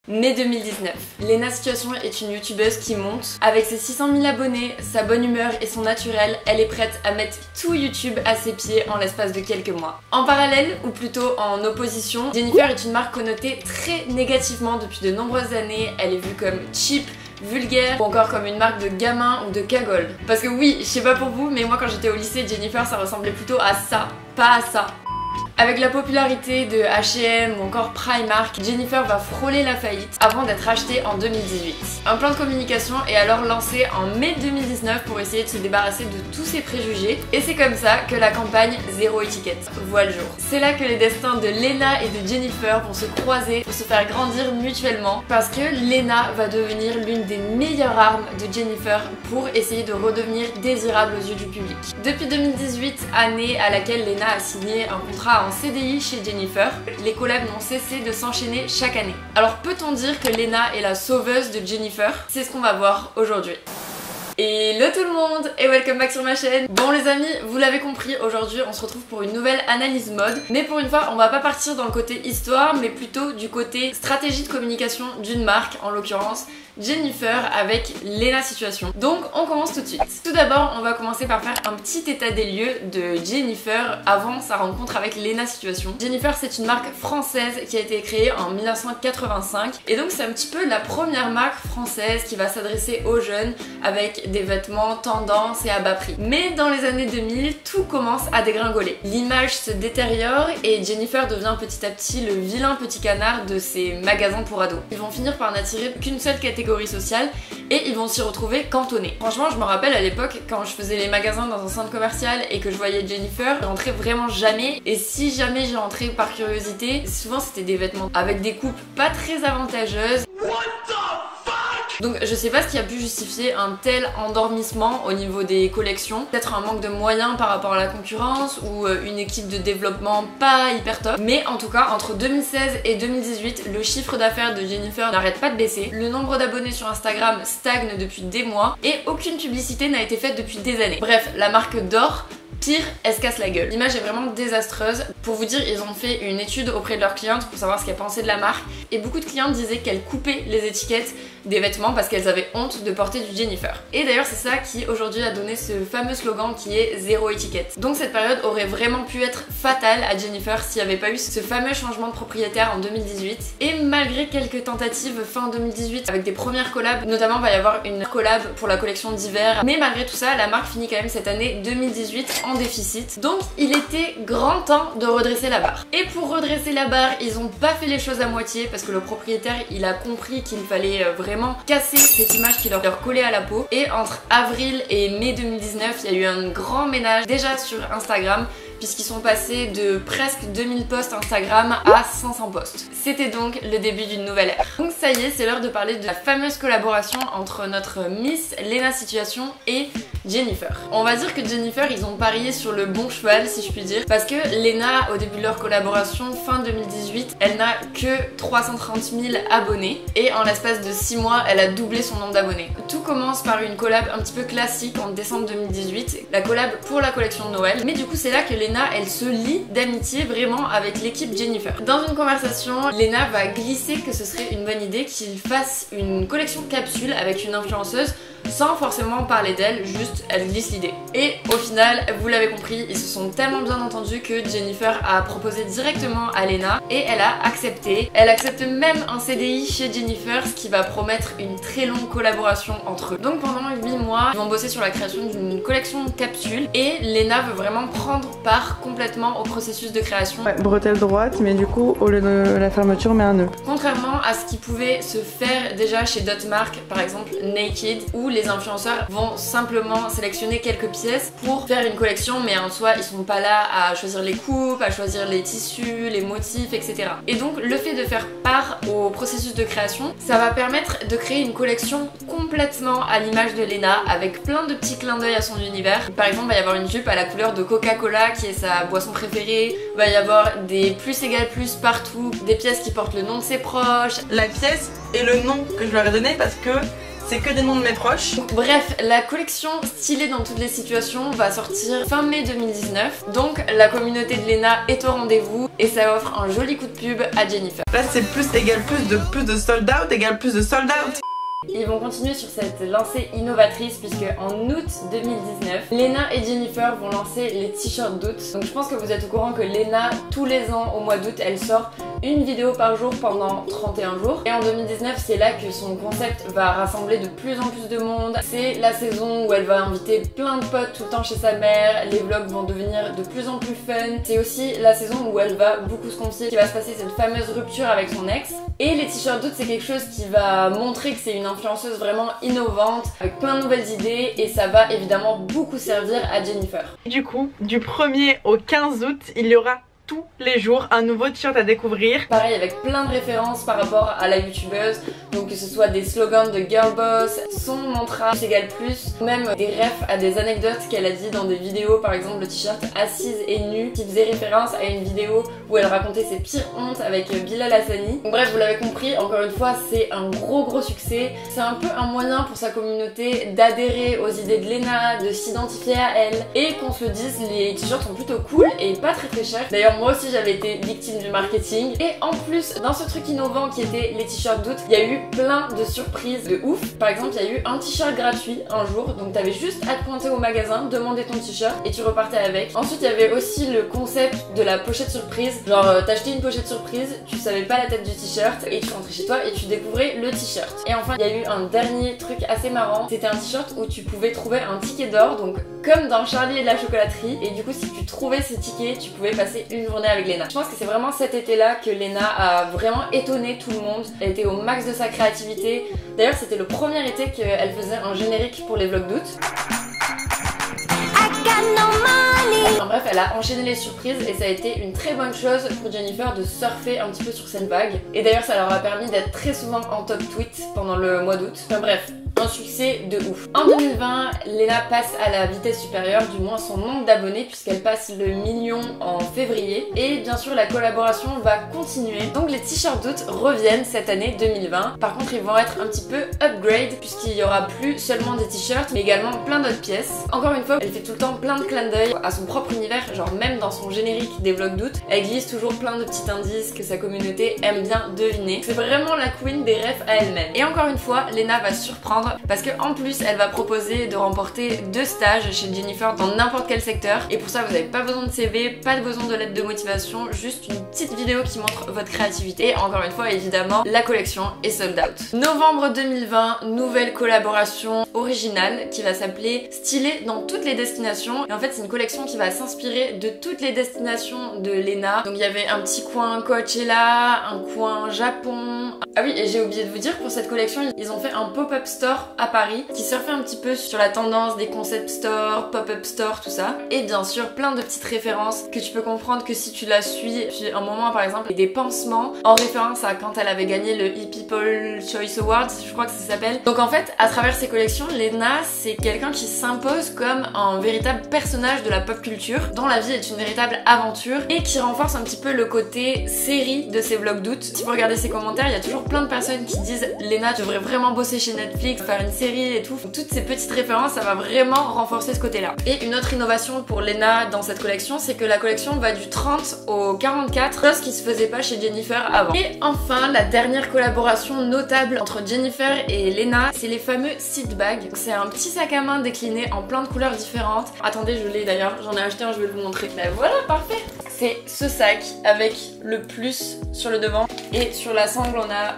Mai 2019. Lena Situation est une youtubeuse qui monte. Avec ses 600 000 abonnés, sa bonne humeur et son naturel, elle est prête à mettre tout YouTube à ses pieds en l'espace de quelques mois. En parallèle, ou plutôt en opposition, Jennifer est une marque connotée très négativement depuis de nombreuses années. Elle est vue comme cheap, vulgaire ou encore comme une marque de gamin ou de cagole. Parce que oui, je sais pas pour vous, mais moi quand j'étais au lycée, Jennifer ça ressemblait plutôt à ça, pas à ça. Avec la popularité de H&M ou encore Primark, Jennifer va frôler la faillite avant d'être achetée en 2018. Un plan de communication est alors lancé en mai 2019 pour essayer de se débarrasser de tous ces préjugés et c'est comme ça que la campagne Zéro Étiquette voit le jour. C'est là que les destins de Lena et de Jennifer vont se croiser pour se faire grandir mutuellement parce que Lena va devenir l'une des meilleures armes de Jennifer pour essayer de redevenir désirable aux yeux du public. Depuis 2018, année à laquelle Lena a signé un contrat en CDI chez Jennifer, les collabs n'ont cessé de s'enchaîner chaque année. Alors peut-on dire que Lena est la sauveuse de Jennifer? C'est ce qu'on va voir aujourd'hui. Hello tout le monde et welcome back sur ma chaîne. Bon les amis, vous l'avez compris, aujourd'hui on se retrouve pour une nouvelle analyse mode. Mais pour une fois, on va pas partir dans le côté histoire, mais plutôt du côté stratégie de communication d'une marque, en l'occurrence Jennifer avec Lena Situation. Donc on commence tout de suite. Tout d'abord, on va commencer par faire un petit état des lieux de Jennifer avant sa rencontre avec Lena Situation. Jennifer, c'est une marque française qui a été créée en 1985 et donc c'est un petit peu la première marque française qui va s'adresser aux jeunes avec des vêtements tendance et à bas prix. Mais dans les années 2000, tout commence à dégringoler. L'image se détériore et Jennifer devient petit à petit le vilain petit canard de ces magasins pour ados. Ils vont finir par n'attirer qu'une seule catégorie sociale et ils vont s'y retrouver cantonnés. Franchement, je me rappelle à l'époque quand je faisais les magasins dans un centre commercial et que je voyais Jennifer, je rentrais vraiment jamais et si jamais j'y rentrais par curiosité, souvent c'était des vêtements avec des coupes pas très avantageuses. Donc je sais pas ce qui a pu justifier un tel endormissement au niveau des collections. Peut-être un manque de moyens par rapport à la concurrence ou une équipe de développement pas hyper top. Mais en tout cas, entre 2016 et 2018, le chiffre d'affaires de Jennifer n'arrête pas de baisser. Le nombre d'abonnés sur Instagram stagne depuis des mois et aucune publicité n'a été faite depuis des années. Bref, la marque dort. Pire, elle se casse la gueule. L'image est vraiment désastreuse. Pour vous dire, ils ont fait une étude auprès de leurs clientes pour savoir ce qu'elles pensaient de la marque et beaucoup de clientes disaient qu'elles coupaient les étiquettes des vêtements parce qu'elles avaient honte de porter du Jennifer. Et d'ailleurs c'est ça qui aujourd'hui a donné ce fameux slogan qui est Zéro Étiquette. Donc cette période aurait vraiment pu être fatale à Jennifer s'il n'y avait pas eu ce fameux changement de propriétaire en 2018. Et malgré quelques tentatives fin 2018 avec des premières collabs, notamment il va y avoir une collab pour la collection d'hiver, mais malgré tout ça la marque finit quand même cette année 2018 en déficit. Donc il était grand temps de redresser la barre. Et pour redresser la barre, ils ont pas fait les choses à moitié parce que le propriétaire il a compris qu'il fallait vraiment casser cette image qui leur collait à la peau. Et entre avril et mai 2019, il y a eu un grand ménage déjà sur Instagram puisqu'ils sont passés de presque 2000 posts Instagram à 500 posts. C'était donc le début d'une nouvelle ère. Donc ça y est, c'est l'heure de parler de la fameuse collaboration entre notre Miss Lena Situation et Jennifer. On va dire que Jennifer, ils ont parié sur le bon cheval si je puis dire, parce que Lena, au début de leur collaboration, fin 2018, elle n'a que 330 000 abonnés et en l'espace de 6 mois, elle a doublé son nombre d'abonnés. Tout commence par une collab un petit peu classique en décembre 2018, la collab pour la collection de Noël, mais du coup c'est là que Lena, elle se lie d'amitié vraiment avec l'équipe Jennifer. Dans une conversation, Lena va glisser que ce serait une bonne idée qu'ils fassent une collection capsule avec une influenceuse sans forcément parler d'elle, juste elle glisse l'idée. Et au final, vous l'avez compris, ils se sont tellement bien entendus que Jennifer a proposé directement à Lena et elle a accepté. Elle accepte même un CDI chez Jennifer, ce qui va promettre une très longue collaboration entre eux. Donc pendant 8 mois, ils vont bosser sur la création d'une collection capsule et Lena veut vraiment prendre part complètement au processus de création. Ouais, bretelle droite, mais du coup, au lieu de la fermeture, on met un nœud. Contrairement à ce qui pouvait se faire déjà chez d'autres marques, par exemple Naked, où les influenceurs vont simplement sélectionner quelques pièces pour faire une collection, mais en soi ils sont pas là à choisir les coupes, à choisir les tissus, les motifs, etc. Et donc le fait de faire part au processus de création, ça va permettre de créer une collection complètement à l'image de Lena, avec plein de petits clins d'œil à son univers. Par exemple, il va y avoir une jupe à la couleur de Coca-Cola qui est sa boisson préférée, il va y avoir des plus égale plus partout, des pièces qui portent le nom de ses proches. La pièce et le nom que je leur ai donné parce que c'est que des noms de mes proches. Bref, la collection stylée dans toutes les situations va sortir fin mai 2019. Donc la communauté de Lena est au rendez-vous et ça offre un joli coup de pub à Jennifer. Là c'est plus égale plus de sold out égale plus de sold out. Ils vont continuer sur cette lancée innovatrice puisque en août 2019, Lena et Jennifer vont lancer les t-shirts d'août. Donc je pense que vous êtes au courant que Lena, tous les ans au mois d'août, elle sort une vidéo par jour pendant 31 jours. Et en 2019, c'est là que son concept va rassembler de plus en plus de monde. C'est la saison où elle va inviter plein de potes tout le temps chez sa mère. Les vlogs vont devenir de plus en plus fun. C'est aussi la saison où elle va beaucoup se confier, qu'il va se passer cette fameuse rupture avec son ex. Et les t-shirts d'août, c'est quelque chose qui va montrer que c'est une influenceuse vraiment innovante, avec plein de nouvelles idées, et ça va évidemment beaucoup servir à Jennifer. Du coup, du 1er au 15 août, il y aura tous les jours un nouveau t-shirt à découvrir. Pareil avec plein de références par rapport à la youtubeuse, donc que ce soit des slogans de girl boss, son mantra égale plus, même des refs à des anecdotes qu'elle a dit dans des vidéos, par exemple le t-shirt assise et nue qui faisait référence à une vidéo où elle racontait ses pires hontes avec Bilal Hassani. Donc bref, vous l'avez compris, encore une fois c'est un gros succès. C'est un peu un moyen pour sa communauté d'adhérer aux idées de Lena, de s'identifier à elle, et qu'on se le dise, les t-shirts sont plutôt cool et pas très chers. D'ailleurs moi aussi j'avais été victime du marketing, et en plus dans ce truc innovant qui était les t-shirts d'août, il y a eu plein de surprises de ouf. Par exemple il y a eu un t-shirt gratuit un jour, donc t'avais juste à te pointer au magasin, demander ton t-shirt et tu repartais avec. Ensuite il y avait aussi le concept de la pochette surprise, genre t'achetais une pochette surprise, tu savais pas la tête du t-shirt et tu rentrais chez toi et tu découvrais le t-shirt. Et enfin il y a eu un dernier truc assez marrant, c'était un t-shirt où tu pouvais trouver un ticket d'or, donc comme dans Charlie et la chocolaterie, et du coup si tu trouvais ce ticket tu pouvais passer une journée avec Lena. Je pense que c'est vraiment cet été-là que Lena a vraiment étonné tout le monde. Elle était au max de sa créativité. D'ailleurs c'était le premier été qu'elle faisait un générique pour les vlogs d'août. Enfin bref, elle a enchaîné les surprises et ça a été une très bonne chose pour Jennifer de surfer un petit peu sur cette vague. Et d'ailleurs ça leur a permis d'être très souvent en top tweet pendant le mois d'août. Enfin bref, un succès de ouf. En 2020, Lena passe à la vitesse supérieure, du moins son nombre d'abonnés, puisqu'elle passe le million en février. Et bien sûr, la collaboration va continuer. Donc les t-shirts d'août reviennent cette année 2020. Par contre, ils vont être un petit peu upgrade, puisqu'il y aura plus seulement des t-shirts, mais également plein d'autres pièces. Encore une fois, elle fait tout le temps plein de clins d'œil à son propre univers, genre même dans son générique des vlogs d'août, elle glisse toujours plein de petits indices que sa communauté aime bien deviner. C'est vraiment la queen des refs à elle-même. Et encore une fois, Lena va surprendre parce que en plus elle va proposer de remporter 2 stages chez Jennifer dans n'importe quel secteur, et pour ça vous n'avez pas besoin de CV, pas besoin de lettre de motivation, juste une petite vidéo qui montre votre créativité. Et encore une fois évidemment la collection est sold out. Novembre 2020, nouvelle collaboration originale qui va s'appeler Stylé dans toutes les destinations, et en fait c'est une collection qui va s'inspirer de toutes les destinations de Lena. Donc il y avait un petit coin Coachella, un coin Japon. Ah oui, et j'ai oublié de vous dire, pour cette collection ils ont fait un pop-up store à Paris qui surfait un petit peu sur la tendance des concept stores, pop-up stores, tout ça. Et bien sûr plein de petites références que tu peux comprendre que si tu la suis. Puis un moment par exemple des pansements en référence à quand elle avait gagné le ePeople Choice Awards, je crois que ça s'appelle. Donc en fait à travers ces collections, Lena c'est quelqu'un qui s'impose comme un véritable personnage de la pop culture, dont la vie est une véritable aventure et qui renforce un petit peu le côté série de ses vlogs d'août. Si vous regardez ses commentaires, il y a toujours plein de personnes qui disent Lena tu devrais vraiment bosser chez Netflix, faire une série et tout. Toutes ces petites références, ça va vraiment renforcer ce côté là. Et une autre innovation pour Lena dans cette collection, c'est que la collection va du 30 au 44, chose qui se faisait pas chez Jennifer avant. Et enfin la dernière collaboration notable entre Jennifer et Lena, c'est les fameux seed bags. C'est un petit sac à main décliné en plein de couleurs différentes. Attendez, je l'ai d'ailleurs, j'en ai acheté un, je vais vous montrer. Ben voilà, parfait. C'est ce sac avec le plus sur le devant, et sur la sangle on a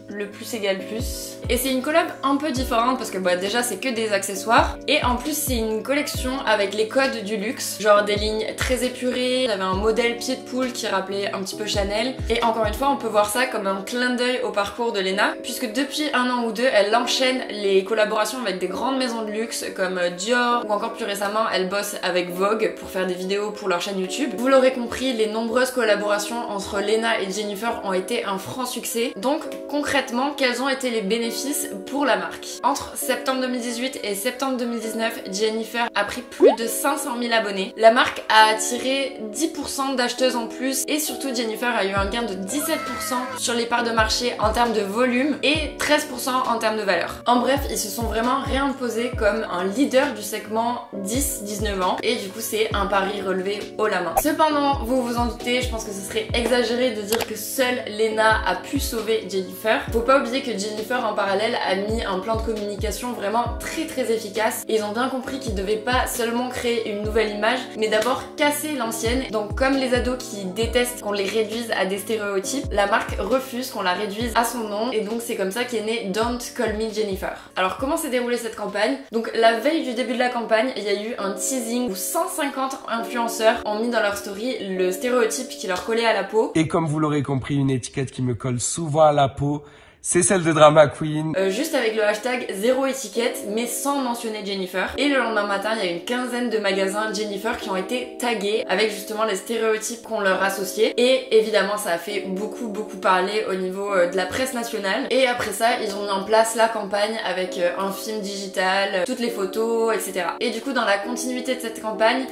le plus égale plus. Et c'est une collab un peu différente parce que bah déjà c'est que des accessoires, et en plus c'est une collection avec les codes du luxe, genre des lignes très épurées. Il y avait un modèle pied de poule qui rappelait un petit peu Chanel, et encore une fois on peut voir ça comme un clin d'œil au parcours de Lena, puisque depuis 1 an ou 2 elle enchaîne les collaborations avec des grandes maisons de luxe comme Dior, ou encore plus récemment elle bosse avec Vogue pour faire des vidéos pour leur chaîne YouTube. Vous l'aurez compris, les nombreuses collaborations entre Lena et Jennifer ont été un franc succès. Donc concrètement concrètement, quels ont été les bénéfices pour la marque? Entre septembre 2018 et septembre 2019, Jennifer a pris plus de 500 000 abonnés. La marque a attiré 10% d'acheteuses en plus et surtout Jennifer a eu un gain de 17% sur les parts de marché en termes de volume et 13% en termes de valeur. En bref, ils se sont vraiment réimposés comme un leader du segment 10-19 ans et du coup c'est un pari relevé haut la main. Cependant, vous vous en doutez, je pense que ce serait exagéré de dire que seule Lena a pu sauver Jennifer. Faut pas oublier que Jennifer en parallèle a mis un plan de communication vraiment très efficace et ils ont bien compris qu'ils devaient pas seulement créer une nouvelle image mais d'abord casser l'ancienne. Donc comme les ados qui détestent qu'on les réduise à des stéréotypes, la marque refuse qu'on la réduise à son nom et donc c'est comme ça qu'est né Don't Call Me Jennifer. Alors comment s'est déroulée cette campagne? Donc la veille du début de la campagne, il y a eu un teasing où 150 influenceurs ont mis dans leur story le stéréotype qui leur collait à la peau. Et comme vous l'aurez compris, une étiquette qui me colle souvent à la peau, c'est celle de Drama Queen. Juste avec le hashtag zéro étiquette mais sans mentionner Jennifer. Et le lendemain matin, il y a une quinzaine de magasins Jennifer qui ont été tagués avec justement les stéréotypes qu'on leur associait. Et évidemment, ça a fait beaucoup parler au niveau de la presse nationale. Et après ça, ils ont mis en place la campagne avec un film digital, toutes les photos, etc. Et du coup, dans la continuité de cette campagne,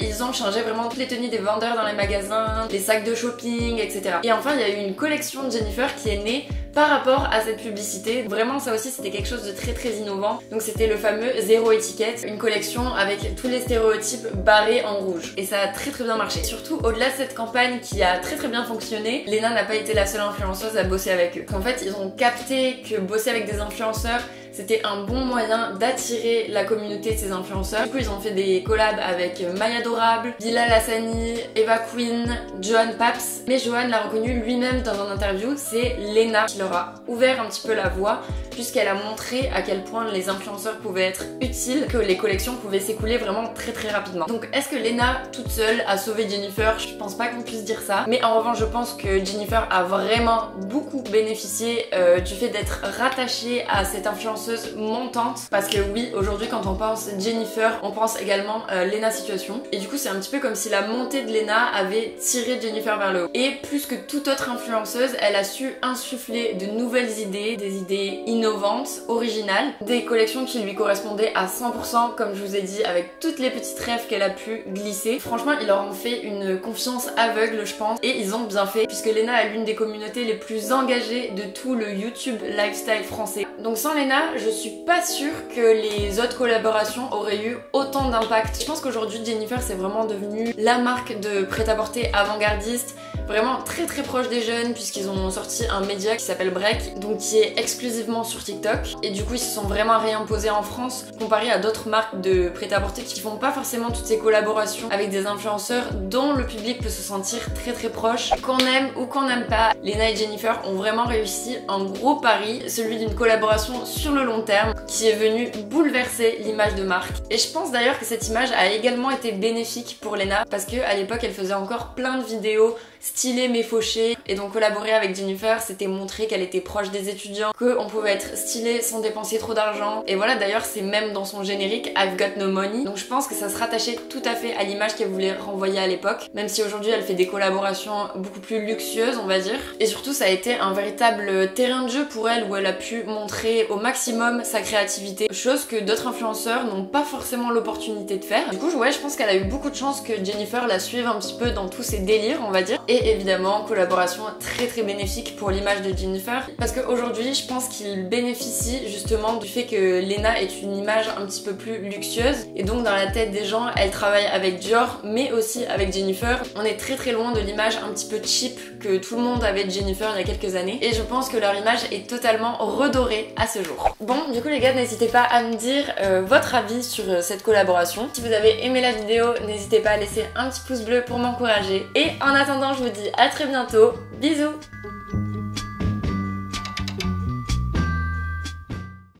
ils ont changé vraiment toutes les tenues des vendeurs dans les magasins, les sacs de shopping, etc. Et enfin, il y a eu une collection de Jennifer qui est née par rapport à cette publicité. Vraiment, ça aussi, c'était quelque chose de très innovant. Donc c'était le fameux zéro étiquette, une collection avec tous les stéréotypes barrés en rouge. Et ça a très bien marché. Surtout, au-delà de cette campagne qui a très bien fonctionné, Lena n'a pas été la seule influenceuse à bosser avec eux. En fait, ils ont capté que bosser avec des influenceurs, c'était un bon moyen d'attirer la communauté de ces influenceurs. Du coup, ils ont fait des collabs avec Maya Adorable, Bilal Hassani, Eva Queen, Johan Paps. Mais Johan l'a reconnu lui-même dans un interview, c'est Lena qui leur a ouvert un petit peu la voie puisqu'elle a montré à quel point les influenceurs pouvaient être utiles, que les collections pouvaient s'écouler vraiment très rapidement. Donc est-ce que Lena toute seule a sauvé Jennifer? Je pense pas qu'on puisse dire ça. Mais en revanche, je pense que Jennifer a vraiment beaucoup bénéficié du fait d'être rattachée à cette influenceuse montante, parce que oui, aujourd'hui quand on pense Jennifer, on pense également Lena Situation, et du coup c'est un petit peu comme si la montée de Lena avait tiré Jennifer vers le haut. Et plus que toute autre influenceuse, elle a su insuffler de nouvelles idées, des idées innovantes, originales, des collections qui lui correspondaient à 100%, comme je vous ai dit, avec toutes les petites rêves qu'elle a pu glisser. Franchement, ils leur ont fait une confiance aveugle, je pense, et ils ont bien fait, puisque Lena est l'une des communautés les plus engagées de tout le YouTube lifestyle français. Donc sans Lena, je suis pas sûre que les autres collaborations auraient eu autant d'impact. Je pense qu'aujourd'hui Jennifer c'est vraiment devenu la marque de prêt-à-porter avant-gardiste, vraiment très proche des jeunes, puisqu'ils ont sorti un média qui s'appelle Break, donc qui est exclusivement sur TikTok, et du coup ils se sont vraiment réimposés en France comparé à d'autres marques de prêt-à-porter qui font pas forcément toutes ces collaborations avec des influenceurs dont le public peut se sentir très proche. Qu'on aime ou qu'on n'aime pas, Lena et Jennifer ont vraiment réussi un gros pari, celui d'une collaboration sur le long terme qui est venu bouleverser l'image de marque. Et je pense d'ailleurs que cette image a également été bénéfique pour Lena, parce qu'à l'époque elle faisait encore plein de vidéos stylées mais fauchées, et donc collaborer avec Jennifer c'était montrer qu'elle était proche des étudiants, qu'on pouvait être stylé sans dépenser trop d'argent. Et voilà, d'ailleurs c'est même dans son générique I've got no money, donc je pense que ça se rattachait tout à fait à l'image qu'elle voulait renvoyer à l'époque, même si aujourd'hui elle fait des collaborations beaucoup plus luxueuses on va dire. Et surtout ça a été un véritable terrain de jeu pour elle, où elle a pu montrer au maximum sa créativité, chose que d'autres influenceurs n'ont pas forcément l'opportunité de faire. Du coup ouais, je pense qu'elle a eu beaucoup de chance que Jennifer la suive un petit peu dans tous ses délires on va dire. Et évidemment collaboration très bénéfique pour l'image de Jennifer, parce qu'aujourd'hui je pense qu'il bénéficie justement du fait que Lena est une image un petit peu plus luxueuse, et donc dans la tête des gens elle travaille avec Dior mais aussi avec Jennifer. On est très loin de l'image un petit peu cheap que tout le monde avait de Jennifer il y a quelques années, et je pense que leur image est totalement redorée à ce jour. Bon, du coup les gars, n'hésitez pas à me dire votre avis sur cette collaboration. Si vous avez aimé la vidéo, n'hésitez pas à laisser un petit pouce bleu pour m'encourager, et en attendant je vous dis à très bientôt, bisous.